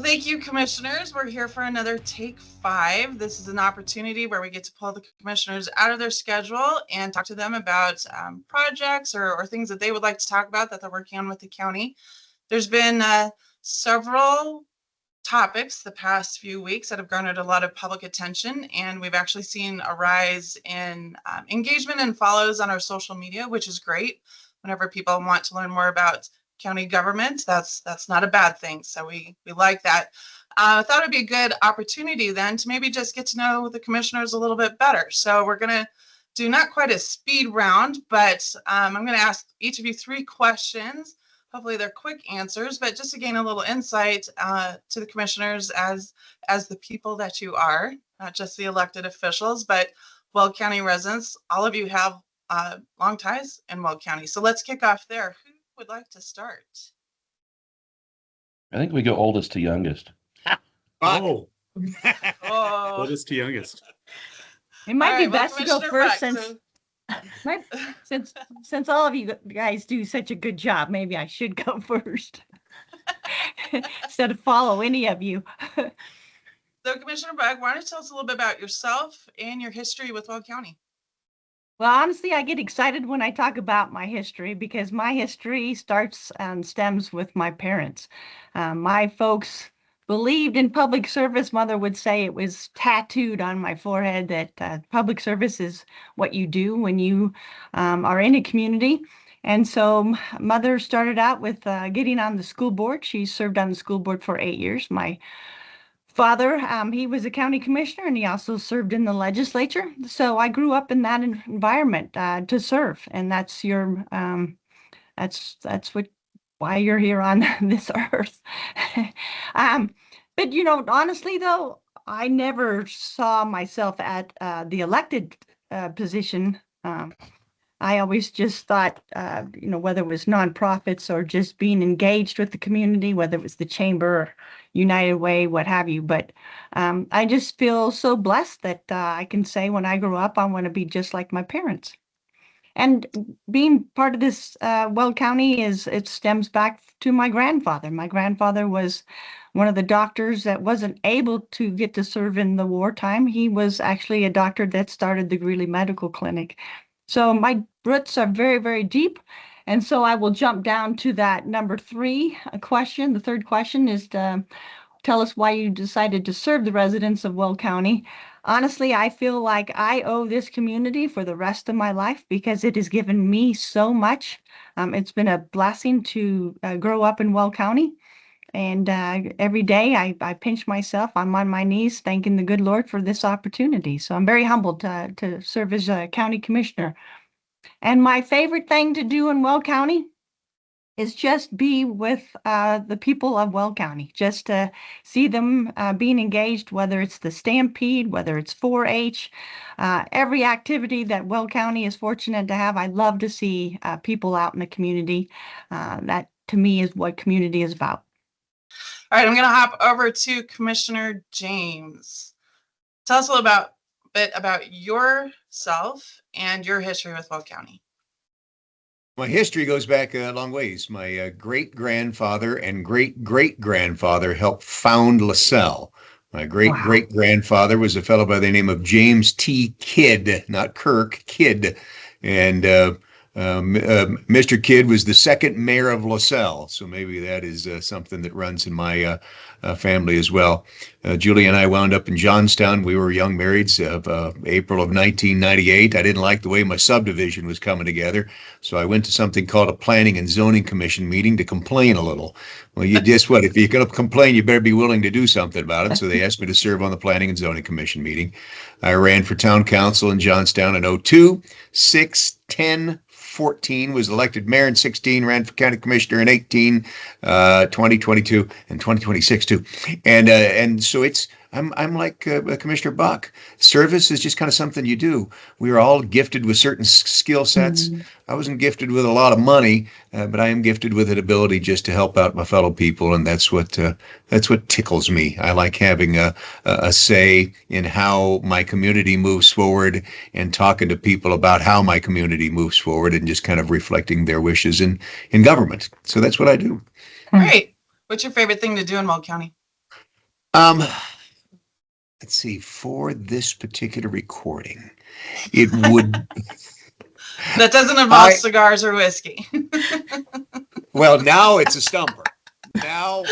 thank you, commissioners. We're here for another Take 5. This is an opportunity where we get to pull the commissioners out of their schedule and talk to them about projects or things that they would like to talk about that they're working on with the county. There's been several topics the past few weeks that have garnered a lot of public attention, and we've actually seen a rise in engagement and follows on our social media, which is great. Whenever people want to learn more about county government, that's not a bad thing. So we like that. I thought it'd be a good opportunity then to maybe just get to know the commissioners a little bit better. So we're going to do not quite a speed round, but I'm going to ask each of you 3 questions. Hopefully they're quick answers, but just to gain a little insight to the commissioners as the people that you are, not just the elected officials, but Weld County residents. All of you have long ties in Weld County. So let's kick off there. Who would like to start? I think we go oldest to youngest. Oh. Oh. Oldest to youngest. It might All be right, well, best to go Commissioner first Buck, since all of you guys do such a good job. Maybe I should go first instead of follow any of you. So Commissioner Buck, why don't you tell us a little bit about yourself and your history with Weld County? Well, honestly, I get excited when I talk about my history because my history starts and stems with my parents. My folks believed in public service. Mother would say it was tattooed on my forehead that public service is what you do when you are in a community. And so Mother started out with getting on the school board. She served on the school board for 8 years. My father, he was a county commissioner, and he also served in the legislature. So I grew up in that environment to serve, and that's your that's why you're here on this earth. But honestly, though, I never saw myself at the elected position. I always just thought, whether it was nonprofits or just being engaged with the community, whether it was the Chamber, United Way, what have you. But I just feel so blessed that I can say when I grew up, I want to be just like my parents. And being part of this Weld County it stems back to my grandfather. My grandfather was one of the doctors that wasn't able to get to serve in the wartime. He was actually a doctor that started the Greeley Medical Clinic. So my roots are very, very deep. And so I will jump down to that number 3 question. The third question is to tell us why you decided to serve the residents of Weld County. Honestly, I feel like I owe this community for the rest of my life because it has given me so much. It's been a blessing to grow up in Weld County. And every day I pinch myself. I'm on my knees thanking the good Lord for this opportunity. So I'm very humbled to serve as a county commissioner. And my favorite thing to do in Weld County is just be with the people of Weld County, just to see them being engaged, whether it's the Stampede, whether it's 4-H, every activity that Weld County is fortunate to have. I love to see people out in the community. That to me is what community is about. All right, I'm going to hop over to Commissioner James. Tell us a little bit about yourself and your history with Weld County. My history goes back a long ways. My great-grandfather and great-great-grandfather helped found LaSalle. My great-great-grandfather was a fellow by the name of James T. Kidd, not Kirk, Kidd. And Mr. Kidd was the second mayor of LaSalle, so maybe that is something that runs in my family as well. Julie and I wound up in Johnstown. We were young marrieds of April of 1998. I didn't like the way my subdivision was coming together, so I went to something called a Planning and Zoning Commission meeting to complain a little. Well, if you're going to complain, you better be willing to do something about it. So they asked me to serve on the Planning and Zoning Commission meeting. I ran for town council in Johnstown in 2002, 6, 10, 14, was elected mayor in 16, ran for county commissioner in 18, 2022, and 2026 too. And so I'm like Commissioner Buck. Service is just kind of something you do. We are all gifted with certain skill sets. I wasn't gifted with a lot of money, but I am gifted with an ability just to help out my fellow people, and that's what tickles me. I like having a say in how my community moves forward and talking to people about how my community moves forward and just kind of reflecting their wishes in government. So that's what I do. Great. What's your favorite thing to do in Weld County? Um, let's see, for this particular recording, it would, That doesn't involve cigars or whiskey. well, now it's a stumper. Now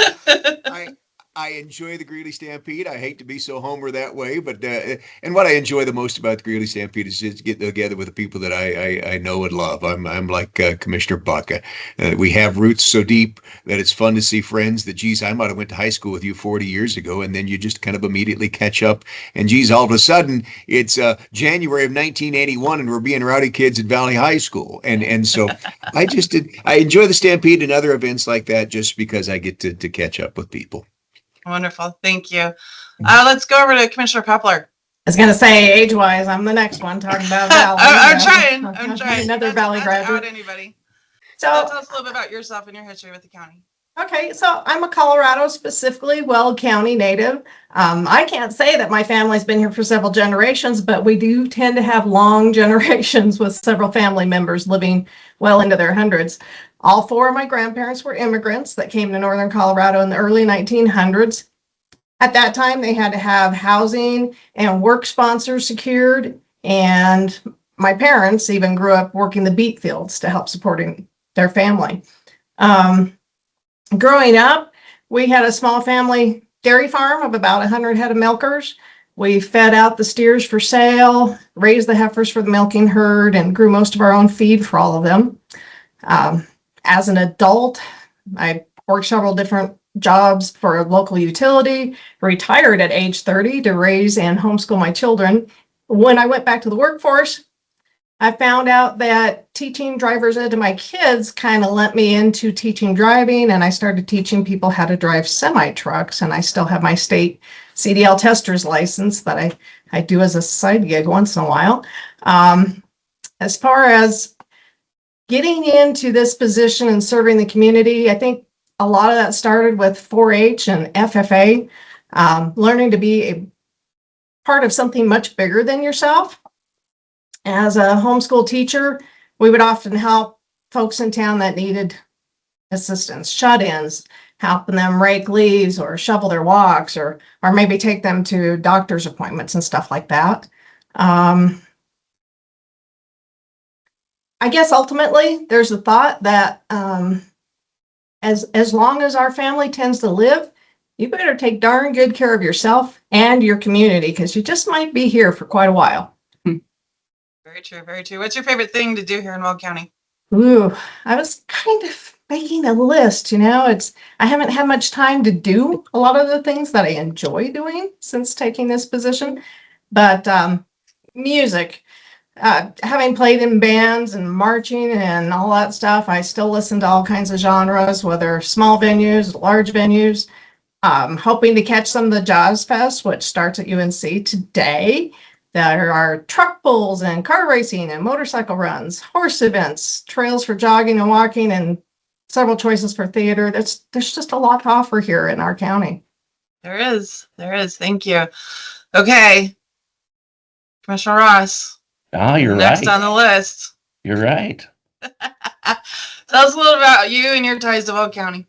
I enjoy the Greeley Stampede. I hate to be so homer that way, but and what I enjoy the most about the Greeley Stampede is just getting together with the people that I know and love. I'm like Commissioner Buck. We have roots so deep that it's fun to see friends that, geez, I might have went to high school with you 40 years ago, and then you just kind of immediately catch up. And geez, all of a sudden it's January of 1981, and we're being rowdy kids at Valley High School. And so I enjoy the Stampede and other events like that just because I get to catch up with people. Wonderful. Thank you. Let's go over to Commissioner Pepler. I was going to say, age-wise, I'm the next one talking about Valley. I'm trying. Another Valley graduate. Not anybody. So tell us a little bit about yourself and your history with the county. Okay, so I'm a Colorado, specifically Weld County native. I can't say that my family's been here for several generations, but we do tend to have long generations with several family members living well into their hundreds. All four of my grandparents were immigrants that came to northern Colorado in the early 1900s. At that time, they had to have housing and work sponsors secured, and my parents even grew up working the beet fields to help supporting their family. Growing up, we had a small family dairy farm of about 100 head of milkers. We fed out the steers for sale, raised the heifers for the milking herd, and grew most of our own feed for all of them. As an adult, I worked several different jobs for a local utility, retired at age 30 to raise and homeschool my children. When I went back to the workforce, I found out that teaching driver's ed to my kids kind of lent me into teaching driving, and I started teaching people how to drive semi-trucks, and I still have my state CDL tester's license that I do as a side gig once in a while. As far as getting into this position and serving the community, I think a lot of that started with 4-H and FFA, learning to be a part of something much bigger than yourself. As a homeschool teacher, we would often help folks in town that needed assistance, shut-ins, helping them rake leaves or shovel their walks, or maybe take them to doctor's appointments and stuff like that. I guess ultimately there's a thought that as long as our family tends to live, you better take darn good care of yourself and your community, because you just might be here for quite a while. Very true, very true. What's your favorite thing to do here in Weld County? Ooh, I was kind of making a list, I haven't had much time to do a lot of the things that I enjoy doing since taking this position, but music. Having played in bands and marching and all that stuff, I still listen to all kinds of genres, whether small venues, large venues. Hoping to catch some of the Jazz Fest, which starts at UNC today. There are truck pulls and car racing and motorcycle runs, horse events, trails for jogging and walking, and several choices for theater. There's just a lot to offer here in our county. There is. Thank you. Okay. Commissioner Ross. You're next right. on the list. You're right. Tell us a little about you and your ties to Weld County.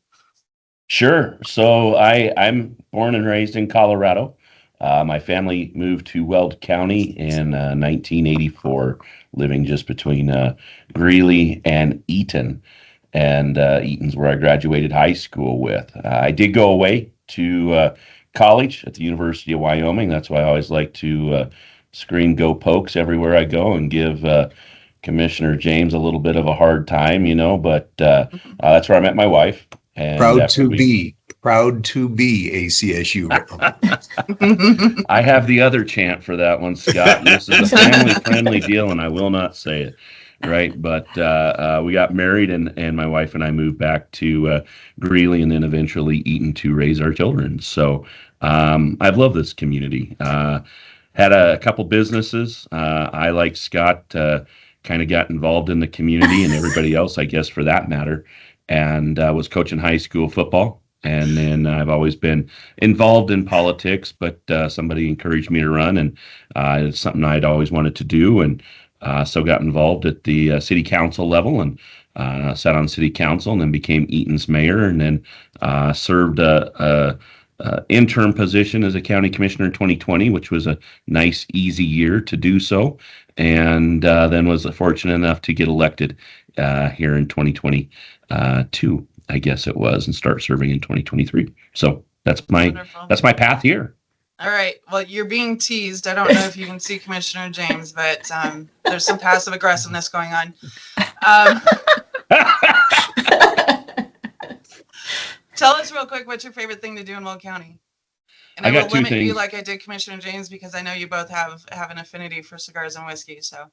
Sure. So I'm born and raised in Colorado. My family moved to Weld County in 1984, living just between Greeley and Eaton. And Eaton's where I graduated high school with. I did go away to college at the University of Wyoming. That's why I always like to scream "Go Pokes" everywhere I go and give Commissioner James a little bit of a hard time, but that's where I met my wife. And proud to be a CSU. I have the other chant for that one, Scott. This is a family-friendly deal, and I will not say it. Right, but we got married, and my wife and I moved back to Greeley, and then eventually Eaton to raise our children. So I've loved this community. Had a couple businesses. I, like Scott, kind of got involved in the community, and everybody else, I guess, for that matter, and was coaching high school football. And then I've always been involved in politics, but somebody encouraged me to run, and it's something I'd always wanted to do. And so got involved at the city council level, and sat on city council, and then became Eaton's mayor, and then served a interim position as a county commissioner in 2020, which was a nice, easy year to do so. And then was fortunate enough to get elected here in 2022, I guess it was, and start serving in 2023. So that's my path here. All right. Well, you're being teased. I don't know if you can see Commissioner James, but there's some passive aggressiveness going on. Tell us real quick, what's your favorite thing to do in Weld County? And I will limit you like I did Commissioner James, because I know you both have an affinity for cigars and whiskey. So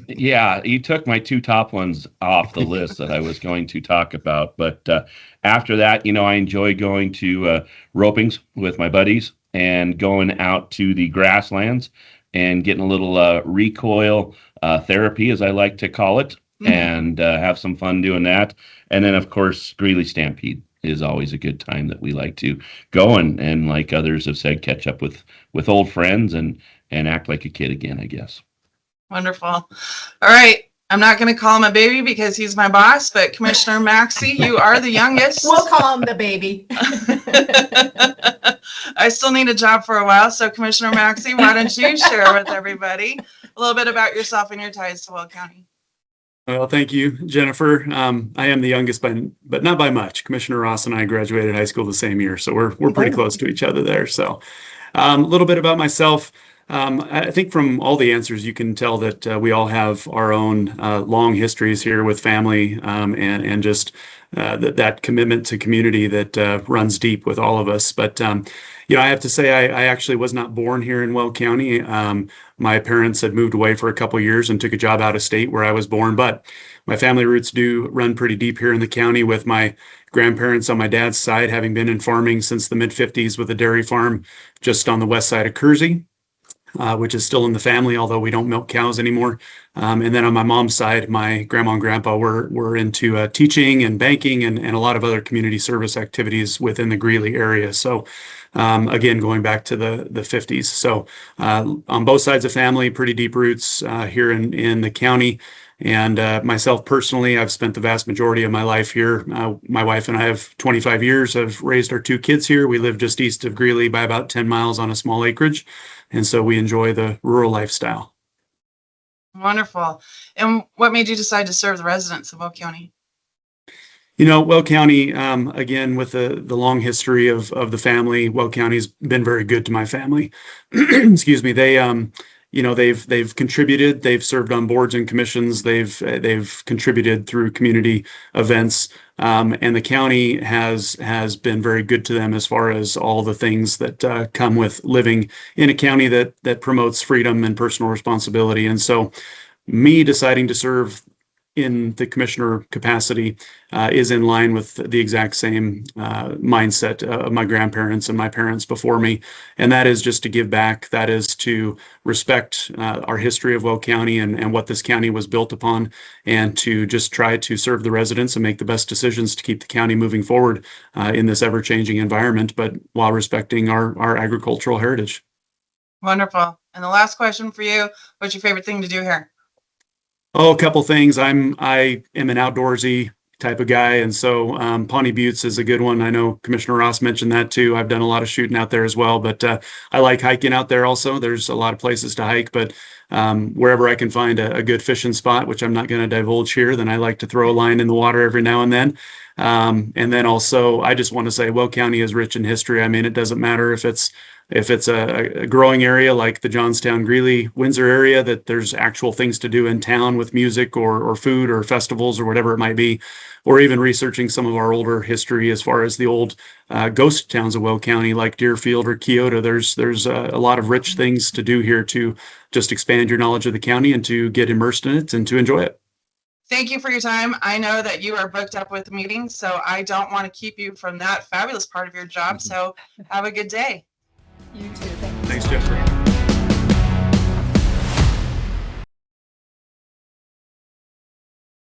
yeah, you took my two top ones off the list that I was going to talk about. But after that, I enjoy going to ropings with my buddies and going out to the grasslands and getting a little recoil therapy, as I like to call it, and have some fun doing that. And then, of course, Greeley Stampede is always a good time that we like to go and like others have said, catch up with old friends and act like a kid again, I guess. Wonderful. All right. I'm not going to call him a baby because he's my boss, but Commissioner Maxey, you are the youngest. We'll call him the baby. I still need a job for a while. So Commissioner Maxey, why don't you share with everybody a little bit about yourself and your ties to Weld County? Well, thank you, Jennifer. I am the youngest, but not by much. Commissioner Ross and I graduated high school the same year, so we're pretty close to each other there. So a little bit about myself. I think from all the answers, you can tell that we all have our own long histories here with family and just that commitment to community that runs deep with all of us. But I have to say, I actually was not born here in Weld County. My parents had moved away for a couple of years and took a job out of state where I was born. But my family roots do run pretty deep here in the county, with my grandparents on my dad's side having been in farming since the mid-50s with a dairy farm just on the west side of Kersey, which is still in the family, although we don't milk cows anymore. And then on my mom's side, my grandma and grandpa were into teaching and banking and a lot of other community service activities within the Greeley area. So again, going back to the 50s. So on both sides of family, pretty deep roots here in the county. And myself personally, I've spent the vast majority of my life here. My wife and I have 25 years, have raised our two kids here. We live just east of Greeley by about 10 miles on a small acreage. And so we enjoy the rural lifestyle. Wonderful. And what made you decide to serve the residents of Weld County? Weld County, again, with the long history of the family, Weld County's been very good to my family. Excuse me. They've contributed. They've served on boards and commissions. They've contributed through community events, and the county has been very good to them as far as all the things that come with living in a county that promotes freedom and personal responsibility. And so, me deciding to serve in the commissioner capacity is in line with the exact same mindset of my grandparents and my parents before me. And that is just to give back. That is to respect our history of Weld County and what this county was built upon, and to just try to serve the residents and make the best decisions to keep the county moving forward in this ever-changing environment, but while respecting our agricultural heritage. Wonderful. And the last question for you, what's your favorite thing to do here? Oh, a couple things. I am an outdoorsy type of guy, and so Pawnee Buttes is a good one. I know Commissioner Ross mentioned that too. I've done a lot of shooting out there as well, but I like hiking out there also. There's a lot of places to hike, but wherever I can find a good fishing spot, which I'm not going to divulge here, then I like to throw a line in the water every now and then. And then also, I just want to say Weld County is rich in history. I mean, it doesn't matter if it's a growing area like the Johnstown, Greeley, Windsor area, that there's actual things to do in town with music or food or festivals or whatever it might be, or even researching some of our older history as far as the old ghost towns of Weld County like Deerfield or Kyoto. There's a lot of rich things to do here to just expand your knowledge of the county and to get immersed in it and to enjoy it. Thank you for your time. I know that you are booked up with meetings, so I don't want to keep you from that fabulous part of your job. So have a good day. You too. Thanks, Jeffrey.